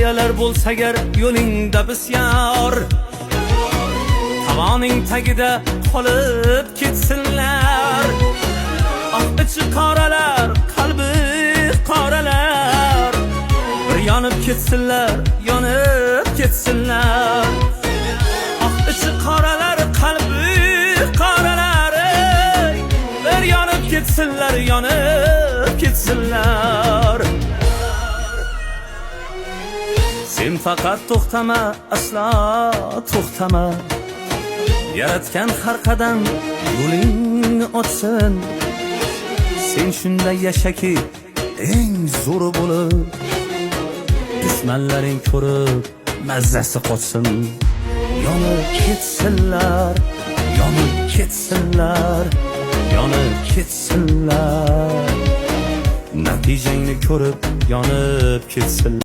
soyalar bo'lsa agar yo'lingda bisyor, tavoning tagida qolib ketsinlar. Ichi qoralar, qalbi qoralar, bir yonib ketsinlar, yonib ketsinlar. Ichi qoralar, qalbi qoralar, bir yonib ketsinlar, yonib ketsinlar. Sen faqat to'xtama, aslo to'xtama. Yaratgan har qadam yo'lingni ochsin. Sen shunday yashaki eng zo'ri bo'lib, dushmanlaring ko'rib mazzasi qochsin. Yonib ketsinlar, yonib ketsinlar, yonib ketsinlar. Natijangni ko'rib yonib ketsinlar.